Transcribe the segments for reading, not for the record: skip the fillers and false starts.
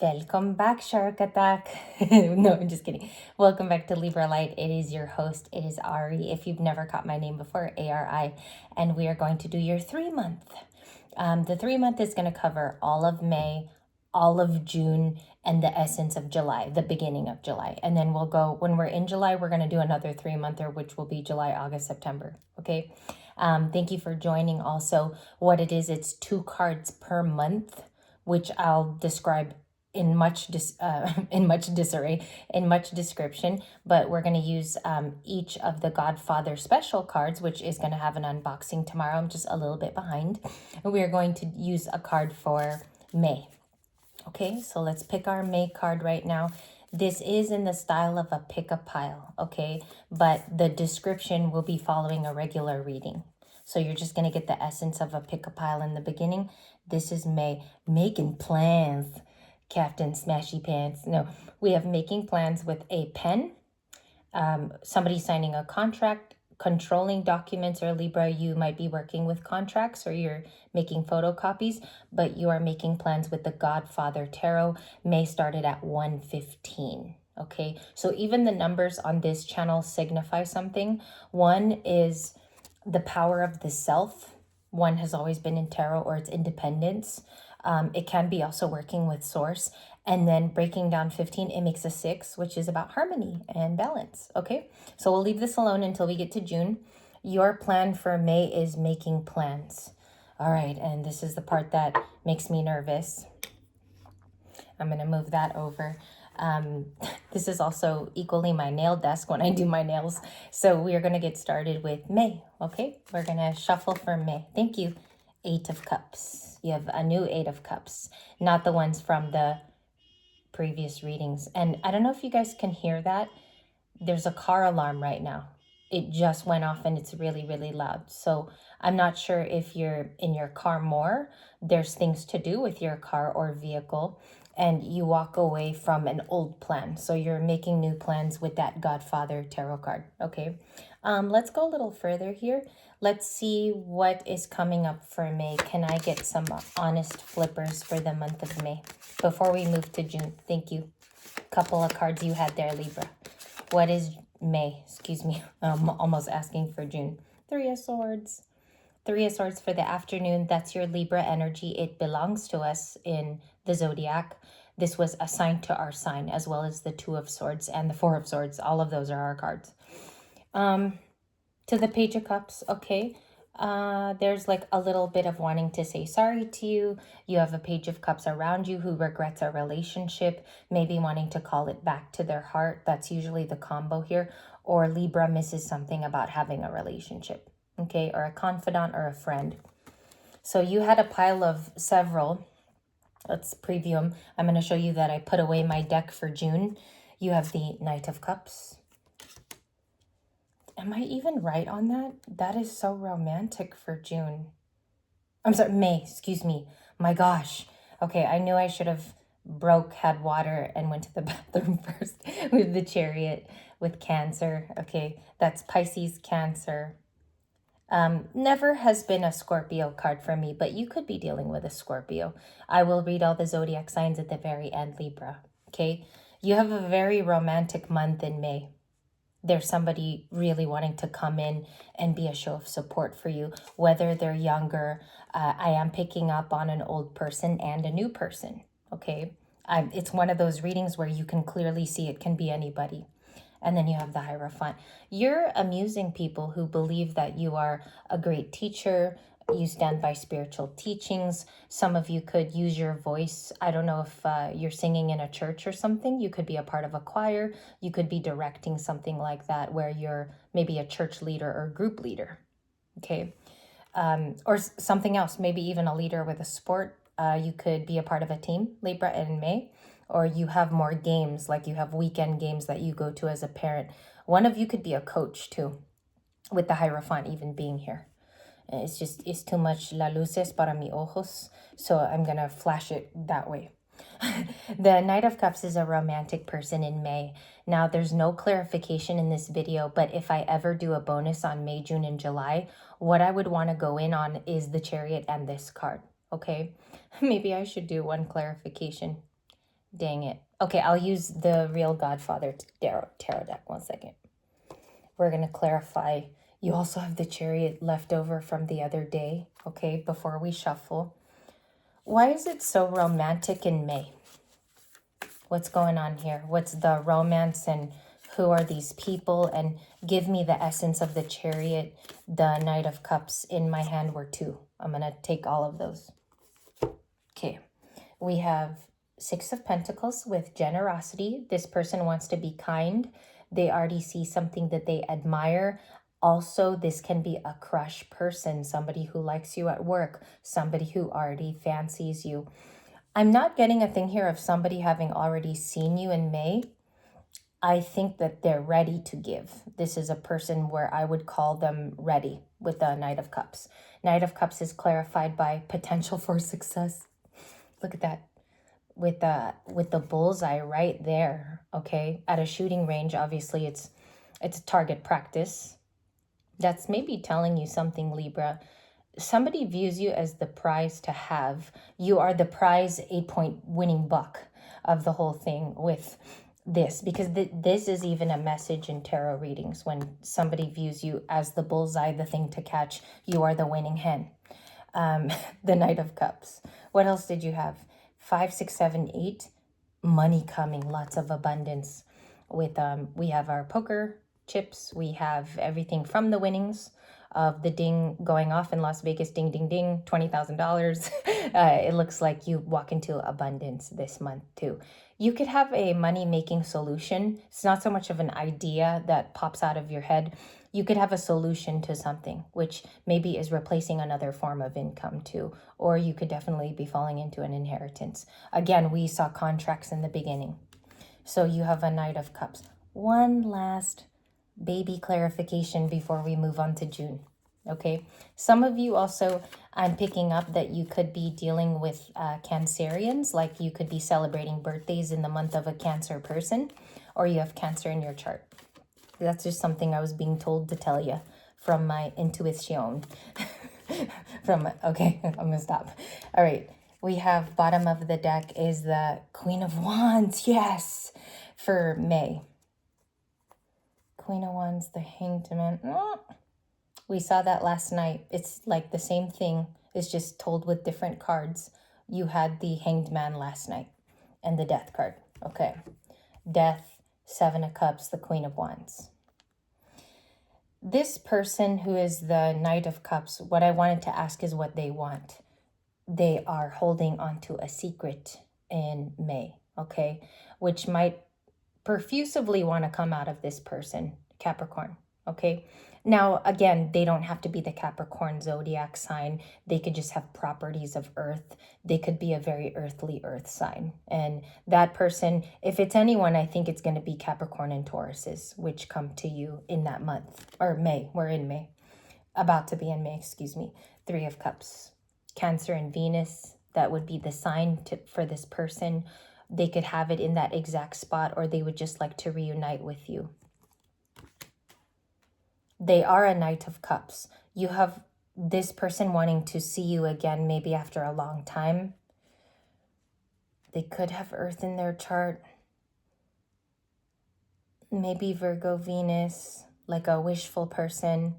Welcome back, Shark Attack. No, I'm just kidding. Welcome back to Libra Light. It is your host. It is Ari. If you've never caught my name before, ARI. And we are going to do your 3-month. The 3-month is going to cover all of May, all of June, and the essence of July, the beginning of July. And then we'll go, when we're in July, we're going to do another 3-monther, which will be July, August, September. Okay. Thank you for joining. Also, what it is, it's 2 cards per month, which I'll describe in much disarray, in much description, but we're going to use each of the Godfather special cards, which is going to have an unboxing tomorrow. I'm just a little bit behind. And we are going to use a card for May. Okay, so let's pick our May card right now. This is in the style of a pick a pile, okay? But the description will be following a regular reading. So you're just going to get the essence of a pick a pile in the beginning. This is May, making plans, Captain Smashy Pants. No, we have making plans with a pen, somebody signing a contract, controlling documents, or Libra, you might be working with contracts or you're making photocopies, but you are making plans with the Godfather Tarot. May started at 1:15. Okay, so even the numbers on this channel signify something. 1 is the power of the self. 1 has always been in tarot, or it's independence. It can be also working with source. And then breaking down 15, it makes a 6, which is about harmony and balance. Okay, so we'll leave this alone until we get to June. Your plan for May is making plans. All right, and this is the part that makes me nervous. I'm going to move that over. This is also equally my nail desk when I do my nails. So we are going to get started with May. Okay, we're going to shuffle for May. Thank you. 8 of Cups. You have a new 8 of Cups, not the ones from the previous readings. And I don't know if you guys can hear that. There's a car alarm right now. It just went off and it's really, really loud. So I'm not sure if you're in your car more. There's things to do with your car or vehicle, and you walk away from an old plan. So you're making new plans with that Godfather Tarot card. Okay, let's go a little further here. Let's see what is coming up for May. Can I get some honest flippers for the month of May before we move to June? Thank you. Couple of cards you had there, Libra. What is May? Excuse me. I'm almost asking for June. 3 of Swords. 3 of Swords for the afternoon. That's your Libra energy. It belongs to us in the zodiac. This was assigned to our sign, as well as the 2 of Swords and the 4 of Swords. All of those are our cards. To the Page of Cups, okay. There's like a little bit of wanting to say sorry to you. You have a Page of Cups around you who regrets a relationship, maybe wanting to call it back to their heart. That's usually the combo here. Or Libra misses something about having a relationship, okay, or a confidant or a friend. So you had a pile of several. Let's preview them. I'm going to show you that I put away my deck for June. You have the Knight of Cups. Am I even right on that? That is so romantic for June. I'm sorry, May, excuse me. My gosh. Okay, I knew I should have had water and went to the bathroom first with the Chariot with Cancer. Okay, that's Pisces, Cancer. Never has been a Scorpio card for me, but you could be dealing with a Scorpio. I will read all the zodiac signs at the very end, Libra. Okay, you have a very romantic month in May. There's somebody really wanting to come in and be a show of support for you, whether they're younger. I am picking up on an old person and a new person, okay? It's one of those readings where you can clearly see it can be anybody. And then you have the Hierophant. You're amusing people who believe that you are a great teacher. You stand by spiritual teachings. Some of you could use your voice. I don't know if you're singing in a church or something. You could be a part of a choir. You could be directing something like that where you're maybe a church leader or group leader, okay? Or something else, maybe even a leader with a sport. You could be a part of a team, Libra, in May. Or you have more games, like you have weekend games that you go to as a parent. One of you could be a coach too, with the Hierophant even being here. It's too much la luces para mi ojos, so I'm going to flash it that way. The Knight of Cups is a romantic person in May. Now, there's no clarification in this video, but if I ever do a bonus on May, June, and July, what I would want to go in on is the Chariot and this card, okay? Maybe I should do one clarification. Dang it. Okay, I'll use the real Godfather tarot deck. 1 second. We're going to clarify. You also have the Chariot left over from the other day, okay, before we shuffle. Why is it so romantic in May? What's going on here? What's the romance and who are these people? And give me the essence of the Chariot. The Knight of Cups in my hand were 2. I'm going to take all of those. Okay, we have 6 of Pentacles with generosity. This person wants to be kind. They already see something that they admire. Also, this can be a crush person, somebody who likes you at work, somebody who already fancies you. I'm not getting a thing here of somebody having already seen you in May. I think that they're ready to give. This is a person where I would call them ready with the Knight of Cups. Knight of Cups is clarified by potential for success. Look at that. With the bullseye right there, okay? At a shooting range, obviously it's a target practice. That's maybe telling you something, Libra. Somebody views you as the prize to have. You are the prize 8-point winning buck of the whole thing with this, because this is even a message in tarot readings. When somebody views you as the bullseye, the thing to catch, you are the winning hen. The Knight of Cups. What else did you have? 5, 6, 7, 8. Money coming, lots of abundance. With we have our poker chips. We have everything from the winnings of the ding going off in Las Vegas. Ding, ding, ding. $20,000. It looks like you walk into abundance this month too. You could have a money-making solution. It's not so much of an idea that pops out of your head. You could have a solution to something, which maybe is replacing another form of income too. Or you could definitely be falling into an inheritance. Again, we saw contracts in the beginning. So you have a Knight of Cups. One last baby clarification before we move on to June. Okay, some of you also, I'm picking up that you could be dealing with Cancerians, like you could be celebrating birthdays in the month of a Cancer person, or you have Cancer in your chart. That's just something I was being told to tell you from my intuition. Okay, I'm gonna stop. All right, we have bottom of the deck is the Queen of Wands, yes, for May. Queen of Wands, the Hanged Man. We saw that last night. It's like the same thing. It's just told with different cards. You had the Hanged Man last night and the Death card. Okay. Death, 7 of Cups, the Queen of Wands. This person who is the Knight of Cups, what I wanted to ask is what they want. They are holding onto a secret in May, okay? Which might perfusively want to come out of this person, Capricorn, okay? Now, again, they don't have to be the Capricorn zodiac sign. They could just have properties of earth. They could be a very earthly earth sign. And that person, if it's anyone, I think it's going to be Capricorn and Tauruses, which come to you in that month, or May. We're in May. About to be in May, excuse me. 3 of Cups. Cancer and Venus, that would be the sign for this person. They could have it in that exact spot, or they would just like to reunite with you. They are a Knight of Cups. You have this person wanting to see you again, maybe after a long time. They could have Earth in their chart. Maybe Virgo, Venus, like a wishful person.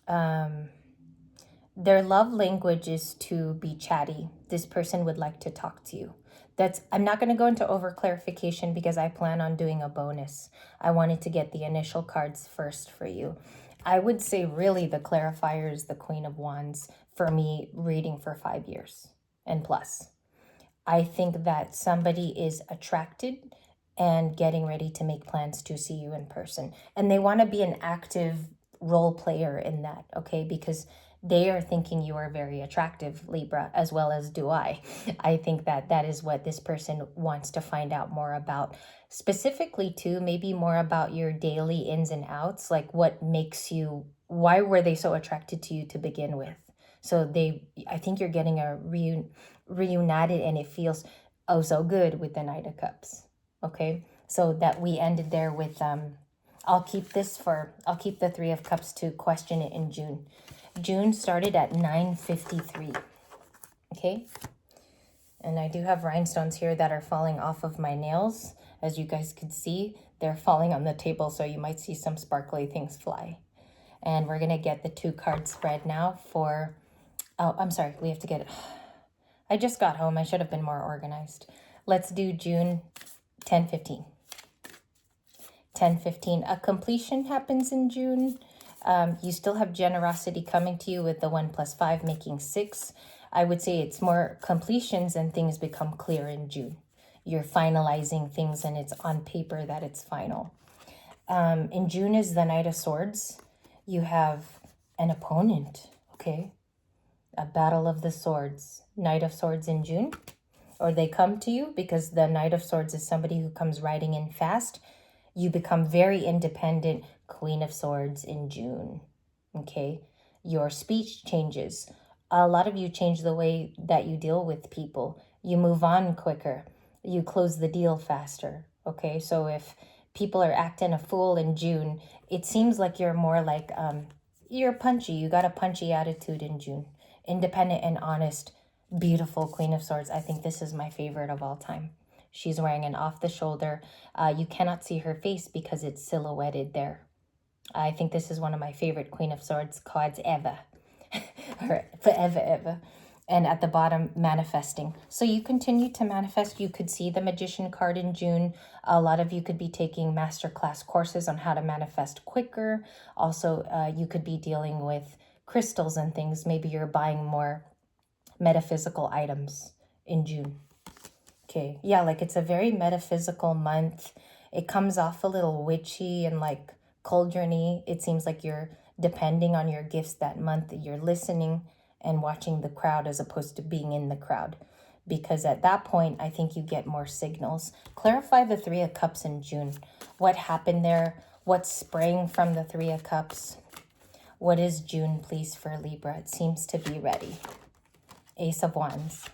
Their love language is to be chatty. This person would like to talk to you. I'm not going to go into over clarification because I plan on doing a bonus. I wanted to get the initial cards first for you. I would say really the clarifier is the Queen of Wands for me reading for 5 years and plus. I think that somebody is attracted and getting ready to make plans to see you in person. And they want to be an active role player in that, okay? Because they are thinking you are very attractive, Libra, as well as do I. I think that is what this person wants to find out more about. Specifically, too, maybe more about your daily ins and outs, like what makes you, why were they so attracted to you to begin with? So I think you're getting a reunited and it feels oh so good with the Knight of Cups, okay? So that we ended there with, I'll keep the 3 of Cups to question it in June. June started at 9:53. Okay. And I do have rhinestones here that are falling off of my nails. As you guys could see, they're falling on the table, so you might see some sparkly things fly. And we're gonna get the 2-card spread now for, oh, I'm sorry, we have to get, I just got home, I should have been more organized. Let's do June 10-15. 10-15, a completion happens in June. You still have generosity coming to you with the 1 + 5 making 6. I would say it's more completions and things become clear in June. You're finalizing things and it's on paper that it's final. In June is the Knight of Swords. You have an opponent, okay? A battle of the swords. Knight of Swords in June. Or they come to you because the Knight of Swords is somebody who comes riding in fast. You become very independent. Queen of Swords in June, okay? Your speech changes. A lot of you change the way that you deal with people. You move on quicker. You close the deal faster, okay? So if people are acting a fool in June, it seems like you're more like, you're punchy. You got a punchy attitude in June. Independent and honest, beautiful Queen of Swords. I think this is my favorite of all time. She's wearing an off-the-shoulder. You cannot see her face because it's silhouetted there. I think this is one of my favorite Queen of Swords cards ever. Or forever, ever. And at the bottom, manifesting. So you continue to manifest. You could see the Magician card in June. A lot of you could be taking masterclass courses on how to manifest quicker. Also, you could be dealing with crystals and things. Maybe you're buying more metaphysical items in June. Okay, yeah, like it's a very metaphysical month. It comes off a little witchy and like cauldron-y. It seems like you're depending on your gifts that month. You're listening and watching the crowd as opposed to being in the crowd. Because at that point, I think you get more signals. Clarify the 3 of Cups in June. What happened there? What's spraying from the 3 of Cups? What is June, please, for Libra? It seems to be ready. Ace of Wands.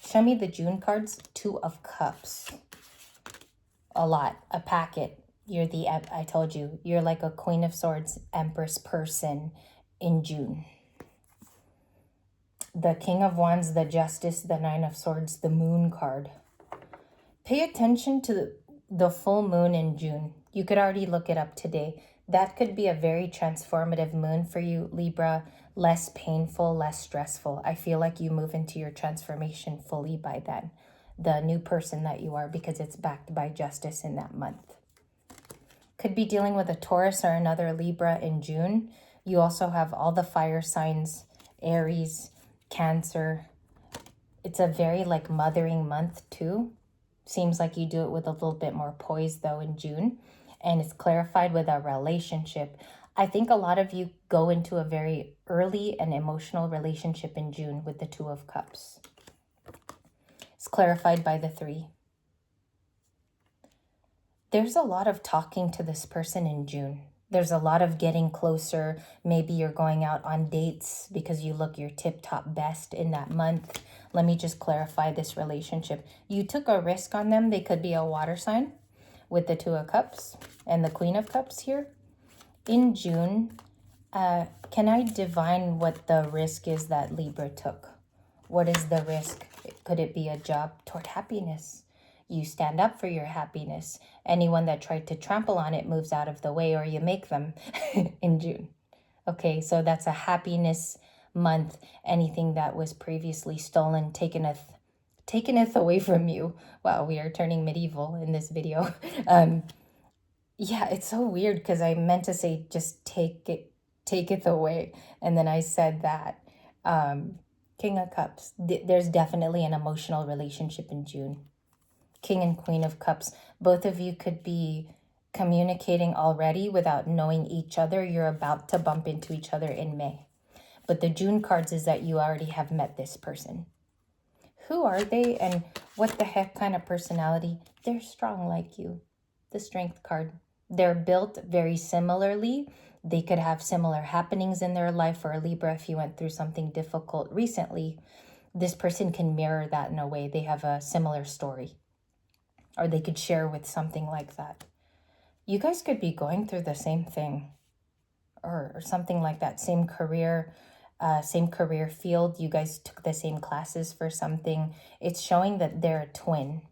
Show me the June cards. 2 of Cups. A lot. A packet. You're the, I told you, you're like a Queen of Swords, Empress person in June. The King of Wands, the Justice, the 9 of Swords, the Moon card. Pay attention to the full moon in June. You could already look it up today. That could be a very transformative moon for you, Libra. Less painful, less stressful. I feel like you move into your transformation fully by then. The new person that you are, because it's backed by justice in that month. Could be dealing with a Taurus or another Libra in June. You also have all the fire signs, Aries, Cancer. It's a very like mothering month too. Seems like you do it with a little bit more poise though in June. And it's clarified with a relationship. I think a lot of you go into a very early and emotional relationship in June with the 2 of Cups. It's clarified by the 3. There's a lot of talking to this person in June. There's a lot of getting closer. Maybe you're going out on dates because you look your tip-top best in that month. Let me just clarify this relationship. You took a risk on them. They could be a water sign with the 2 of Cups and the Queen of Cups here. In June, can I divine what the risk is that Libra took? What is the risk? Could it be a job toward happiness? You stand up for your happiness. Anyone that tried to trample on it moves out of the way, or you make them in June. Okay, so that's a happiness month. Anything that was previously stolen, takeneth away from you. Wow, we are turning medieval in this video. Yeah, it's so weird because I meant to say just taketh away. And then I said that. King of Cups. There's definitely an emotional relationship in June. King and Queen of Cups. Both of you could be communicating already without knowing each other. You're about to bump into each other in May. But the June cards is that you already have met this person. Who are they and what the heck kind of personality? They're strong like you. The Strength card. They're built very similarly. They could have similar happenings in their life. For a Libra, if you went through something difficult recently, this person can mirror that in a way. They have a similar story. Or they could share with something like that. You guys could be going through the same thing. Or something like that. Same career. same career field. You guys took the same classes for something. It's showing that they're a twin,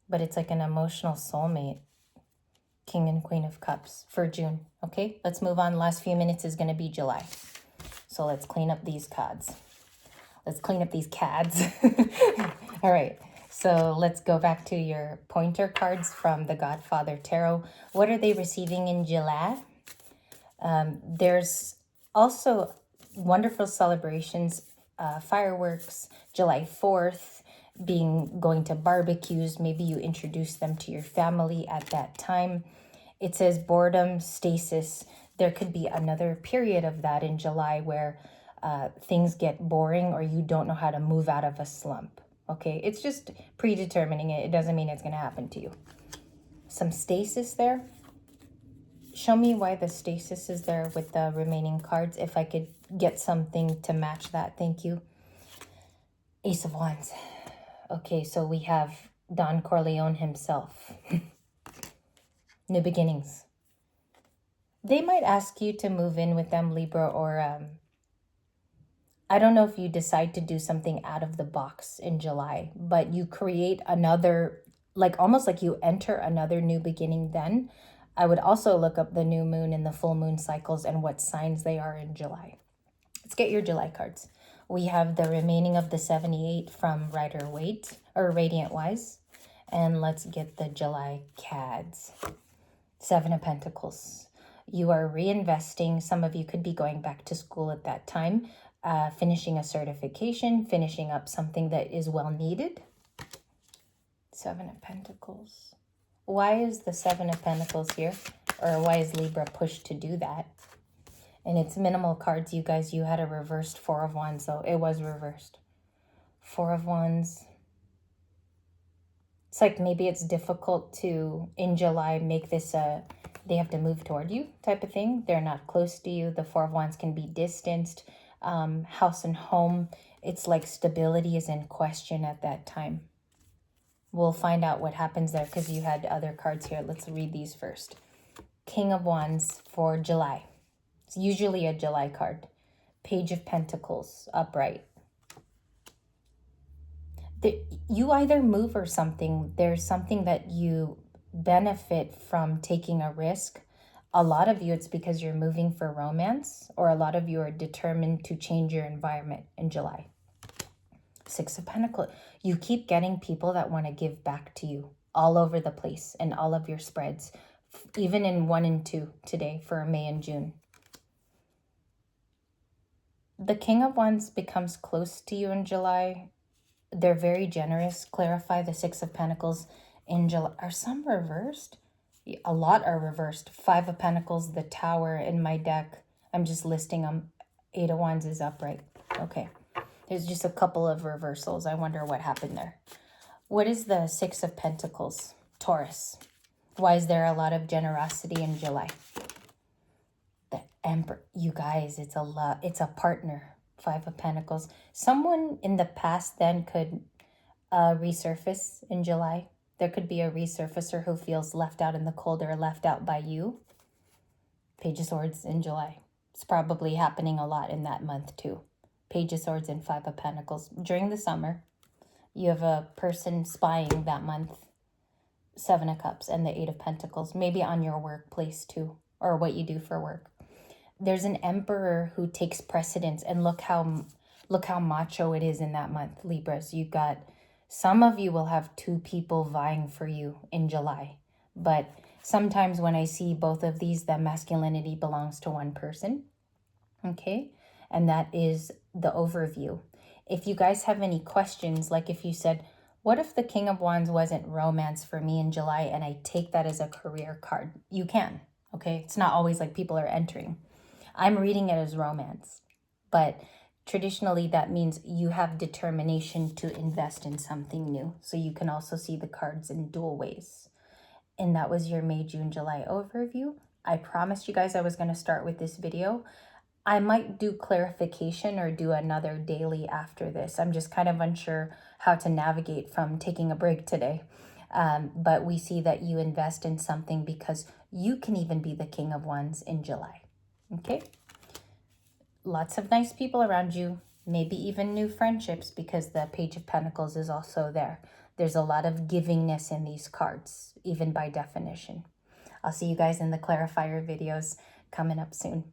but it's like an emotional soulmate. King and Queen of Cups for June. Okay, let's move on. Last few minutes is going to be July. So let's clean up these cards. Let's clean up these cads. All right. So let's go back to your pointer cards from the Godfather Tarot. What are they receiving in July? There's also wonderful celebrations, fireworks, July 4th, going to barbecues. Maybe you introduce them to your family at that time. It says boredom, stasis. There could be another period of that in July where things get boring or you don't know how to move out of a slump. Okay, it's just predetermining it. It doesn't mean it's going to happen to you. Some stasis there. Show me why the stasis is there with the remaining cards. If I could get something to match that. Thank you. Ace of Wands. Okay, so we have Don Corleone himself. New beginnings. They might ask you to move in with them, Libra, or I don't know if you decide to do something out of the box in July, but you create another, like almost like you enter another new beginning then. I would also look up the new moon and the full moon cycles and what signs they are in July. Let's get your July cards. We have the remaining of the 78 from Rider Waite or Radiant Wise. And let's get the July cads. 7 of Pentacles. You are reinvesting. Some of you could be going back to school at that time, finishing a certification, finishing up something that is well needed. 7 of Pentacles. Why is the 7 of Pentacles here? Or why is Libra pushed to do that? And it's minimal cards, you guys. You had a reversed 4 of Wands, so it was reversed. 4 of Wands. It's like maybe it's difficult to, in July, make this they have to move toward you type of thing. They're not close to you. The 4 of Wands can be distanced. House and home. It's like stability is in question at that time. We'll find out what happens there because you had other cards here. Let's read these first. King of Wands for July. It's usually a July card. Page of Pentacles, upright. You either move or something. There's something that you benefit from taking a risk. A lot of you, it's because you're moving for romance, or a lot of you are determined to change your environment in July. 6 of Pentacles. You keep getting people that want to give back to you all over the place and all of your spreads, even in 1 and 2 today for May and June. The King of Wands becomes close to you in July. They're very generous. Clarify the 6 of Pentacles in July. Are some reversed? A lot are reversed. 5 of Pentacles, the Tower in my deck. I'm just listing them. 8 of Wands is upright. Okay. There's just a couple of reversals. I wonder what happened there. What is the 6 of Pentacles? Taurus. Why is there a lot of generosity in July? The Emperor. You guys, it's a lot. It's a partner. 5 of Pentacles. Someone in the past then could resurface in July. There could be a resurfacer who feels left out in the cold or left out by you. Page of Swords in July. It's probably happening a lot in that month too. Page of Swords and 5 of Pentacles. During the summer, you have a person spying that month. 7 of Cups and the 8 of Pentacles. Maybe on your workplace too, or what you do for work. There's an Emperor who takes precedence, and look how macho it is in that month, Libras. You've got, some of you will have 2 people vying for you in July. But sometimes when I see both of these, the masculinity belongs to one person. Okay? And that is the overview. If you guys have any questions, like if you said, what if the King of Wands wasn't romance for me in July and I take that as a career card? You can, okay? It's not always like people are entering. I'm reading it as romance, but traditionally that means you have determination to invest in something new. So you can also see the cards in dual ways. And that was your May, June, July overview. I promised you guys I was going to start with this video. I might do clarification or do another daily after this. I'm just kind of unsure how to navigate from taking a break today. But we see that you invest in something because you can even be the King of Wands in July. Okay? lots of nice people around you, maybe even new friendships, because the Page of Pentacles is also there. There's a lot of givingness in these cards, even by definition. I'll see you guys in the clarifier videos coming up soon.